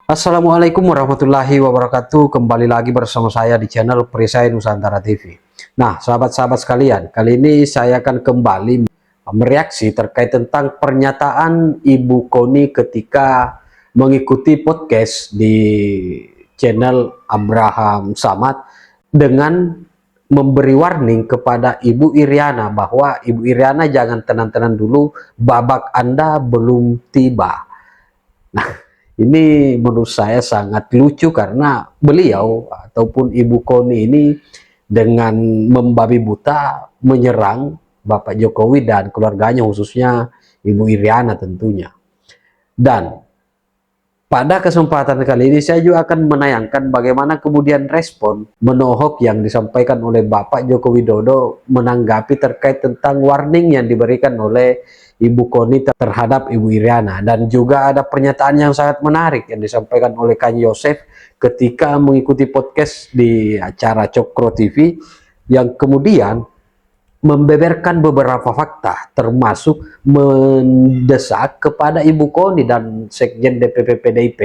Assalamualaikum warahmatullahi wabarakatuh. Kembali lagi bersama saya di channel Perisai Nusantara TV. Nah, sahabat-sahabat sekalian, kali ini saya akan kembali mereaksi terkait tentang pernyataan Ibu Koni ketika mengikuti podcast di channel Abraham Samad dengan memberi warning kepada Ibu Iriana bahwa Ibu Iriana jangan tenang-tenang dulu, babak Anda belum tiba. Nah, ini menurut saya sangat lucu karena beliau ataupun Ibu Koni ini dengan membabi buta menyerang Bapak Jokowi dan keluarganya, khususnya Ibu Iriana tentunya. Dan pada kesempatan kali ini saya juga akan menayangkan bagaimana kemudian respon menohok yang disampaikan oleh Bapak Joko Widodo menanggapi terkait tentang warning yang diberikan oleh Ibu Koni terhadap Ibu Iriana. Dan juga ada pernyataan yang sangat menarik yang disampaikan oleh Kang Yosef ketika mengikuti podcast di acara Cokro TV, yang kemudian membeberkan beberapa fakta termasuk mendesak kepada Ibu Koni dan Sekjen DPP PDIP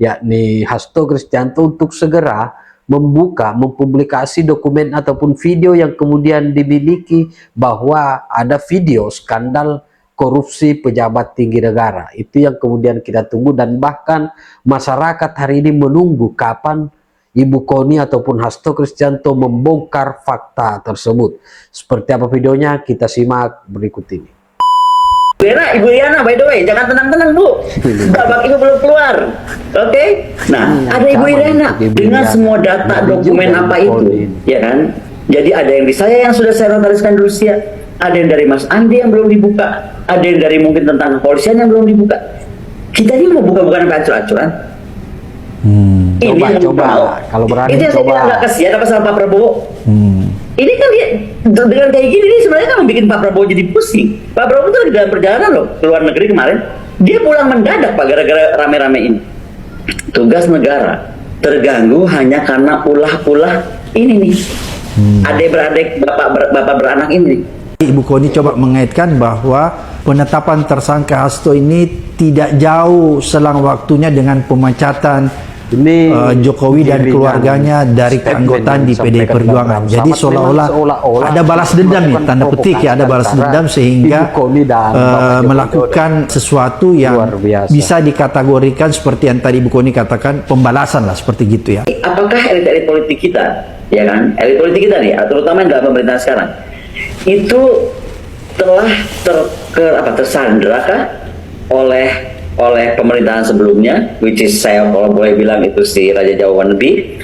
yakni Hasto Kristianto untuk segera mempublikasi dokumen ataupun video yang kemudian dimiliki bahwa ada video skandal korupsi pejabat tinggi negara. Itu yang kemudian kita tunggu, dan bahkan masyarakat hari ini menunggu kapan Ibu Koni ataupun Hasto Kristianto membongkar fakta tersebut. Seperti apa videonya, kita simak berikut ini. Ibu Iriana, by the way, jangan tenang-tenang Bu, babak itu belum keluar, oke? Nah, ada Ibu Iriana dengan semua data dokumen apa itu, ya kan? Jadi ada yang di saya yang sudah saya notariskan dulu siap, ada yang dari Mas Andi yang belum dibuka, ada yang dari mungkin tentang kepolisian yang belum dibuka. Kita ini mau buka bukan acur-acuran. Coba, kalau berani itu yang coba. saya bilang nggak kasihan apa sama Pak Prabowo. Ini kan dia dengan kayak gini nih sebenarnya kan membuat Pak Prabowo jadi pusing. Pak Prabowo itu dalam perjalanan loh ke luar negeri kemarin, dia pulang mendadak Pak gara-gara rame-rame ini. Tugas negara terganggu hanya karena ulah-ulah ini nih. Adik-beradik bapak beranak ini. Ibu Koni coba mengaitkan bahwa penetapan tersangka Hasto ini tidak jauh selang waktunya dengan pemecatan Jokowi dan keluarganya dari keanggotaan di PDI Perjuangan. Jadi seolah-olah ada balas dendam ya, tanda petik ya, ada balas dendam sehingga melakukan sesuatu yang bisa dikategorikan seperti yang tadi Ibu Koni katakan, pembalasan lah, seperti gitu ya. Apakah elit-elit politik kita, ya kan, elit politik kita nih, terutama yang dalam pemerintahan sekarang, itu telah tersandarakah oleh pemerintahan sebelumnya, which is saya kalau boleh bilang itu si Raja Jawa wannabe,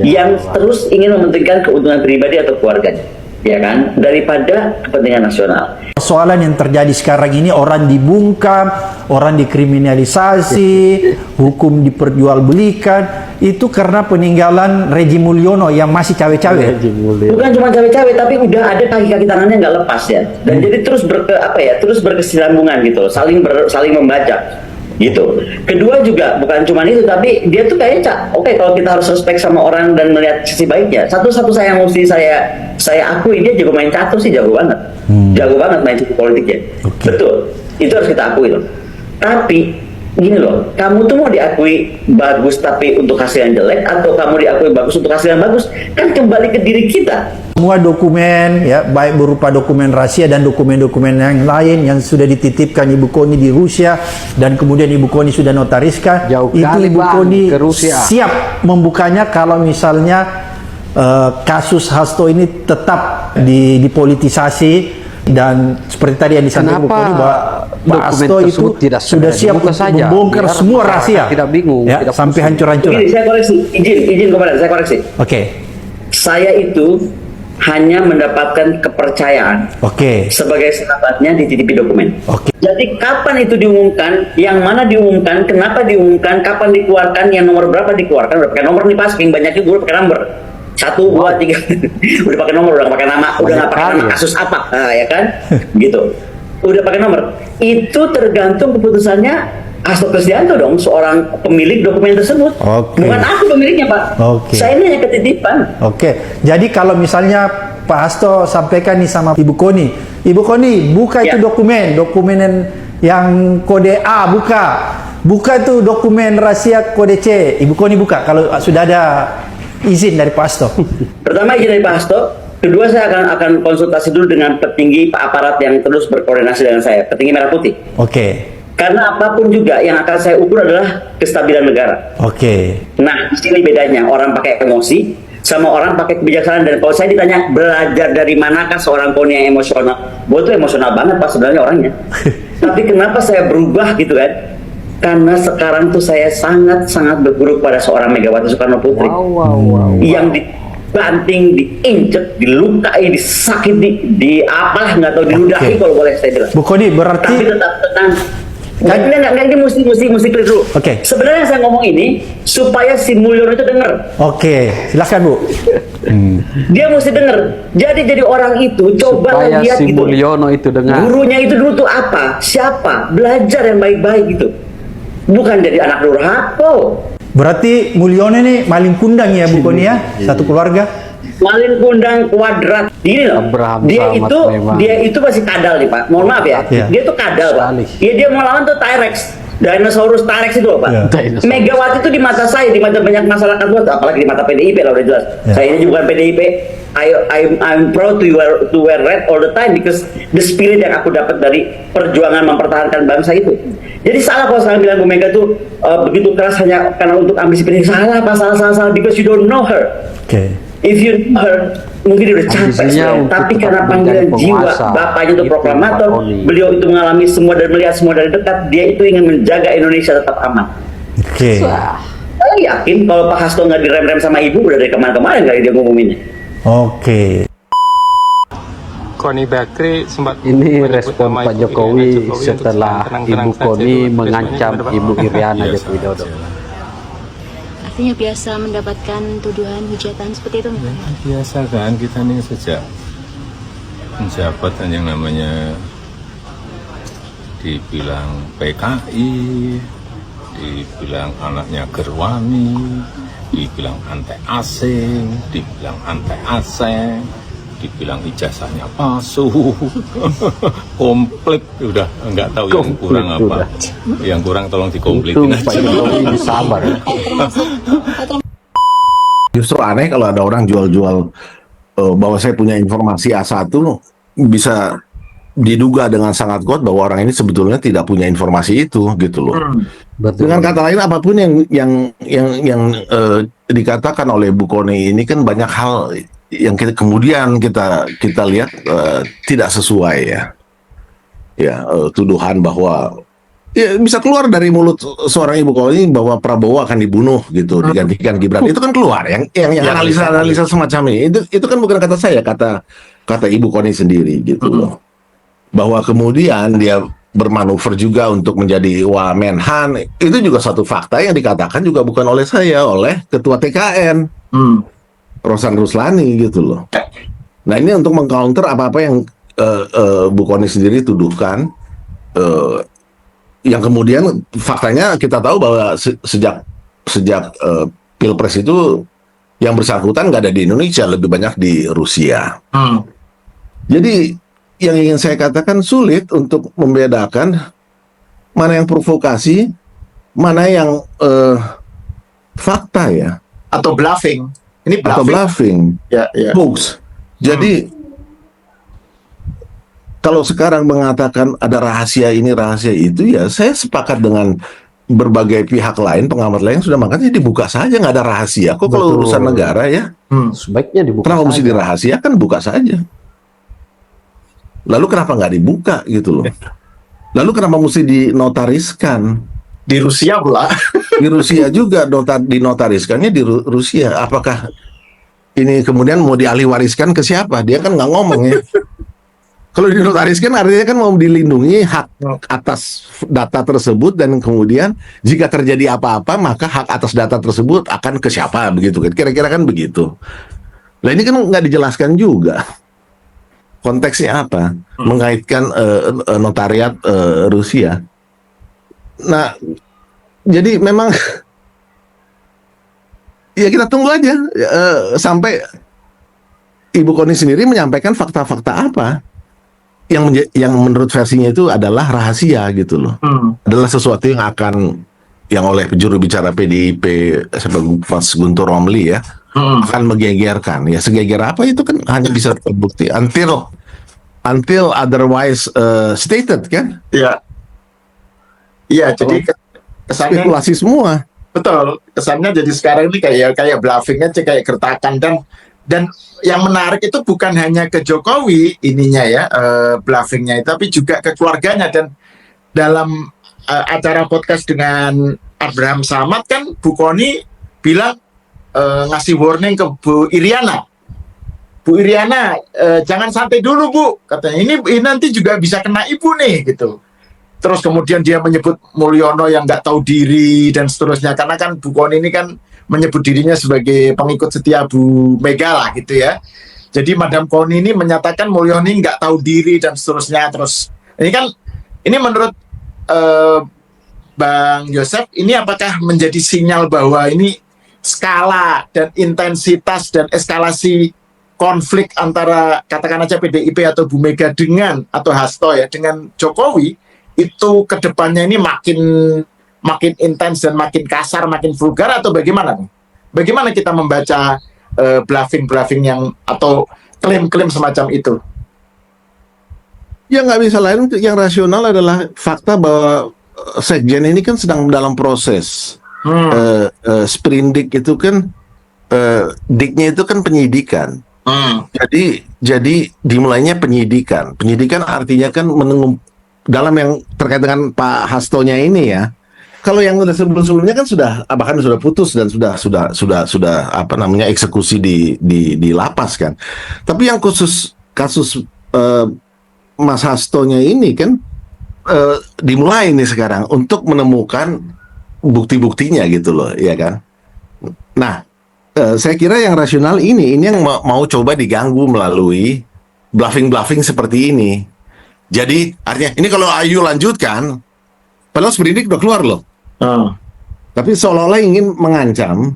yang terus ingin mementingkan keuntungan pribadi atau keluarganya, ya kan, daripada kepentingan nasional. Persoalan yang terjadi sekarang ini, orang dibungkam, orang dikriminalisasi, hukum diperjualbelikan, itu karena peninggalan Rejim Mulyono yang masih cawe-cawe. Bukan cuma cawe-cawe, tapi udah ada kaki-kaki tangannya nggak lepas ya, dan jadi terus berkesinambungan gitu, saling membaca gitu. Kedua juga bukan cuma itu, tapi dia tuh kayaknya kalau kita harus respect sama orang dan melihat sisi baiknya, satu-satu saya mesti saya akui, dia jago main catur sih, jago banget main catur politiknya. Betul, itu harus kita akui loh. Tapi gini loh, kamu tuh mau diakui bagus tapi untuk hasil yang jelek, atau kamu diakui bagus untuk hasil yang bagus, kan kembali ke diri kita. Semua dokumen ya, baik berupa dokumen rahasia dan dokumen-dokumen yang lain yang sudah dititipkan Ibu Koni di Rusia dan kemudian Ibu Koni sudah notariskan, itu Ibu Koni siap membukanya kalau misalnya kasus Hasto ini tetap dipolitisasi. Dan seperti tadi yang disampaikan Ibu Koni bahwa Pak Hasto itu sudah siap untuk membongkar semua rahasia, tidak bingung, ya, sampai hancur-hancuran. Saya koreksi, izin komandan, saya koreksi. Saya itu hanya mendapatkan kepercayaan sebagai sahabatnya dititipi dokumen. Jadi kapan itu diumumkan, yang mana diumumkan, kenapa diumumkan, kapan dikeluarkan, yang nomor berapa dikeluarkan, udah pakai nomor nih Pak, saking banyaknya gue pakai nomor 1, 2, 3 udah pakai nomor, udah pakai nama, udah nggak pakai nama kasus apa, ya kan, gitu, udah pakai nomor. Itu tergantung keputusannya Hasto Kristianto dong, seorang pemilik dokumen tersebut. Bukan aku pemiliknya Pak. Saya ini hanya ketitipan. Jadi kalau misalnya Pak Hasto sampaikan nih sama Ibu Koni, buka itu dokumen yang kode A, buka. Buka tuh dokumen rahasia kode C. Ibu Koni buka kalau sudah ada izin dari Pak Hasto. Pertama izin dari Pak Hasto. Kedua saya akan konsultasi dulu dengan petinggi aparat yang terus berkoordinasi dengan saya, petinggi Merah Putih. Oke. Karena apapun juga yang akan saya ukur adalah kestabilan negara. Oke. Nah, di sini bedanya orang pakai emosi sama orang pakai kebijaksanaan. Dan kalau saya ditanya belajar dari manakah seorang Koni yang emosional, gue tuh emosional banget Pak sebenarnya orangnya. Tapi kenapa saya berubah gitu kan? Karena sekarang tuh saya sangat berguru pada seorang Megawati Soekarno Putri yang dibanting, diinjek, dilukai, disakiti, apalah nggak tahu, diludahi kalau boleh saya bilang. Bu Koni berarti tapi tetap tenang. Nggak, ini mesti clear dulu. Oke. Sebenarnya saya ngomong ini supaya si Mulyono itu dengar. Oke, silakan Bu. Dia mesti dengar. Jadi orang itu coba Supaya lihat si gitu. Mulyono itu dengar. Gurunya itu dulu tuh apa? Siapa? Belajar yang baik-baik gitu. Bukan jadi anak durhaka. Berarti Mulyono ini maling kundang ya Bu Koni ya? Satu keluarga. Maling kundang kuadrat. Gini loh. Abraham Dia itu masih kadal nih Pak. Mohon maaf ya. Iya. Dia tuh kadal Pak. Sekali. Dia mau lawan tuh T-Rex. Dinosaurus T-Rex itu loh Pak. Iya. Megawati itu di mata saya, di mata banyak masyarakat luas, apalagi di mata PDIP lah udah jelas. Iya. Saya ini bukan PDIP. I'm proud to wear red all the time because the spirit yang aku dapat dari perjuangan mempertahankan bangsa itu. Jadi salah kalau saya bilang Bu Mega tuh begitu keras hanya karena untuk ambisi PDIP. Salah Pak, salah because you don't know her. Oke. If you know her, mungkin dia udah capek Ambisinya sebenarnya. untuk Tapi tetap karena menjadi panggilan jiwa, penguasa. bapaknya itu Itu proklamator, Pak Koni. beliau itu mengalami semua dan melihat semua dari dekat. Dia itu ingin menjaga Indonesia tetap aman. Oke. Saya yakin kalau Pak Hasto nggak direm-rem sama ibu udah dari kemarin-kemarin kali dia ngumuminnya. Oke. Koni Bakri sempat Ini menyebut respon nama Pak Ibu Jokowi Iriana Jokowi untuk setelah tenang-tenang Ibu saja Koni itu mengancam responnya Ibu gimana, Pak? Iriana Biasa Joko Widodo. aja. Artinya biasa mendapatkan tuduhan, hujatan seperti itu nggak? Biasa kan kita nih sejak menjabat kan yang namanya dibilang PKI, dibilang anaknya Gerwani, dibilang anti asing, dibilang anti asing, dibilang ijazahnya palsu, komplit udah nggak tahu yang Komplit kurang apa. udah. Yang kurang tolong Itu dikompletin Pak aja. Jokowi ini sabar. Justru aneh kalau ada orang jual-jual bahwa saya punya informasi A1, bisa diduga dengan sangat kuat bahwa orang ini sebetulnya tidak punya informasi itu gitu loh. Betul. Dengan kata lain apapun yang dikatakan oleh Bu Koni ini kan banyak hal yang kemudian kita lihat tidak sesuai ya, tuduhan bahwa ya bisa keluar dari mulut seorang Ibu Koni bahwa Prabowo akan dibunuh gitu digantikan Gibran, itu kan keluar yang analisa semacam ini, itu kan bukan kata saya, kata Ibu Koni sendiri gitu loh, bahwa kemudian dia bermanuver juga untuk menjadi Wamenhan, itu juga satu fakta yang dikatakan juga bukan oleh saya, oleh Ketua TKN Rosan Ruslani gitu loh. Nah ini untuk mengcounter apa-apa yang Bu Koni sendiri tuduhkan, yang kemudian faktanya kita tahu bahwa sejak Pilpres itu yang bersangkutan nggak ada di Indonesia, lebih banyak di Rusia. Jadi yang ingin saya katakan sulit untuk membedakan mana yang provokasi, mana yang fakta ya, atau bluffing. Ini atau bluffing, Ya, ya. hoax. Jadi kalau sekarang mengatakan ada rahasia ini rahasia itu, ya saya sepakat dengan berbagai pihak lain, pengamat lain sudah makanya dibuka saja, nggak ada rahasia. Kok kalau Betul. urusan negara ya, Sebaiknya dibuka. kenapa mesti saja. dirahasiakan? Buka saja. Lalu kenapa nggak dibuka gitu loh? Lalu kenapa mesti dinotariskan? Di Rusia pula. Di Rusia juga dinotariskannya di Rusia. Apakah ini kemudian mau dialih wariskan ke siapa? Dia kan nggak ngomong ya. Kalau dinotariskan artinya kan mau dilindungi hak atas data tersebut, dan kemudian jika terjadi apa-apa maka hak atas data tersebut akan ke siapa, begitu kan? Kira-kira kan begitu. Nah ini kan nggak dijelaskan juga konteksnya apa, mengaitkan notariat Rusia. Nah, jadi memang ya kita tunggu aja sampai Ibu Koni sendiri menyampaikan fakta-fakta apa yang menurut versinya itu adalah rahasia gitu loh, adalah sesuatu yang akan yang oleh juru bicara PDIP sebagai Mas Guntur Romli ya akan menggegerkan. Ya segeger apa itu kan hanya bisa terbukti until otherwise stated kan? Iya. Iya, jadi kesannya Spekulasi semua. betul. Kesannya jadi sekarang ini kayak bluffing aja, kayak gertakan, dan yang menarik itu bukan hanya ke Jokowi ininya ya, bluffingnya, tapi juga ke keluarganya. Dan dalam acara podcast dengan Abraham Samad kan Bu Kony bilang ngasih warning ke Bu Iriana. Bu Iriana, jangan santai dulu Bu, katanya ini nanti juga bisa kena ibu nih gitu. Terus kemudian dia menyebut Mulyono yang nggak tahu diri dan seterusnya, karena kan Bu Kony ini kan menyebut dirinya sebagai pengikut setia Bu Mega lah gitu ya. Jadi Madam Kony ini menyatakan Mulyono ini nggak tahu diri dan seterusnya. Terus ini menurut Bang Yosef, ini apakah menjadi sinyal bahwa ini skala dan intensitas dan eskalasi konflik antara katakan aja PDIP atau Bu Mega dengan atau Hasto ya dengan Jokowi itu kedepannya ini makin intens dan makin kasar, makin vulgar, atau bagaimana? Bagaimana kita membaca bluffing yang atau klaim-klaim semacam itu? Ya nggak bisa lain, yang rasional adalah fakta bahwa Sekjen ini kan sedang dalam proses. Sprindik itu kan diknya itu kan penyidikan. Jadi dimulainya penyidikan. Penyidikan artinya kan dalam yang terkait dengan Pak Hastonya ini ya. Kalau yang sebelum-sebelumnya kan sudah bahkan sudah putus dan sudah apa namanya eksekusi di lapas kan. Tapi yang khusus kasus Mas Hastonya ini kan dimulai nih sekarang untuk menemukan bukti-buktinya gitu loh, ya kan. Nah, saya kira yang rasional ini yang mau coba diganggu melalui bluffing seperti ini. Jadi artinya ini kalau Ayu lanjutkan, padahal sprindik udah keluar loh. Tapi seolah-olah ingin mengancam,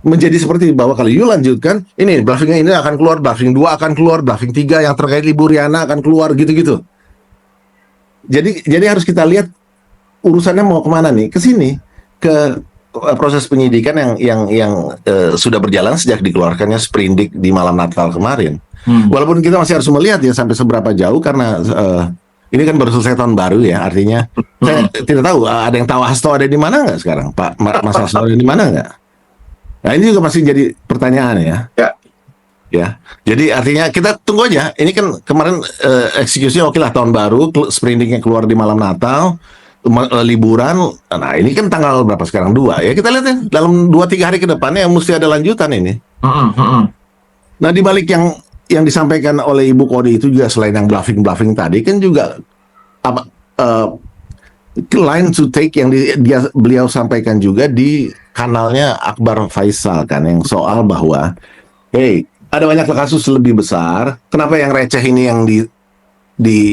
menjadi seperti bahwa kalau Ayu lanjutkan, ini bluffingnya ini akan keluar, bluffing 2 akan keluar, bluffing 3 yang terkait Ibu Riana akan keluar gitu-gitu. Jadi harus kita lihat urusannya mau kemana nih? Ke sini, ke proses penyidikan yang sudah berjalan sejak dikeluarkannya sprindik di malam Natal kemarin. Walaupun kita masih harus melihat ya sampai seberapa jauh karena ini kan baru selesai tahun baru ya, artinya saya tidak tahu ada yang tahu Hasto ada di mana nggak sekarang, Pak Mas Hasto ada di mana nggak? Nah ini juga masih jadi pertanyaan ya. Ya, jadi artinya kita tunggu aja. Ini kan kemarin eksekusinya oke lah tahun baru, sprindiknya keluar di malam Natal, liburan. Nah ini kan tanggal berapa sekarang 2 ya, kita lihat ya dalam 2-3 hari ke depannya mesti ada lanjutan ini. Nah di balik yang disampaikan oleh Ibu Kony itu juga selain yang bluffing tadi kan juga apa line to take yang beliau sampaikan juga di kanalnya Akbar Faisal kan, yang soal bahwa ada banyak kasus lebih besar, kenapa yang receh ini yang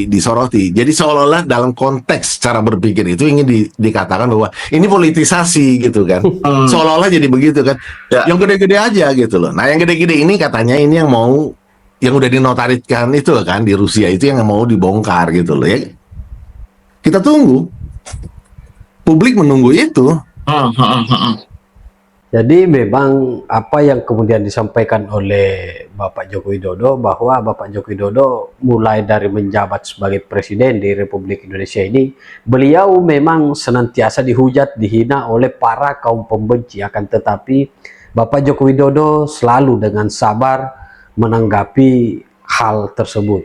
disoroti. Jadi seolah-olah dalam konteks cara berpikir itu ingin dikatakan bahwa ini politisasi gitu kan. Seolah-olah jadi begitu kan. Yang gede-gede aja gitu loh. Nah yang gede-gede ini katanya ini yang udah dinotariskan itu loh kan di Rusia, itu yang mau dibongkar gitu loh ya. Kita tunggu. Publik menunggu itu. Jadi memang apa yang kemudian disampaikan oleh Bapak Joko Widodo, bahwa Bapak Joko Widodo mulai dari menjabat sebagai presiden di Republik Indonesia ini, beliau memang senantiasa dihujat, dihina oleh para kaum pembenci. Akan tetapi Bapak Joko Widodo selalu dengan sabar menanggapi hal tersebut.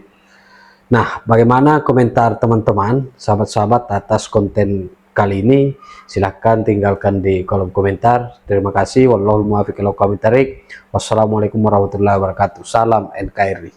Nah, bagaimana komentar teman-teman, sahabat-sahabat atas konten kali ini? Silahkan tinggalkan di kolom komentar. Terima kasih. Wallahul muwaffiq ila aqwamit thoriq. Wassalamualaikum warahmatullahi wabarakatuh. Salam NKRI.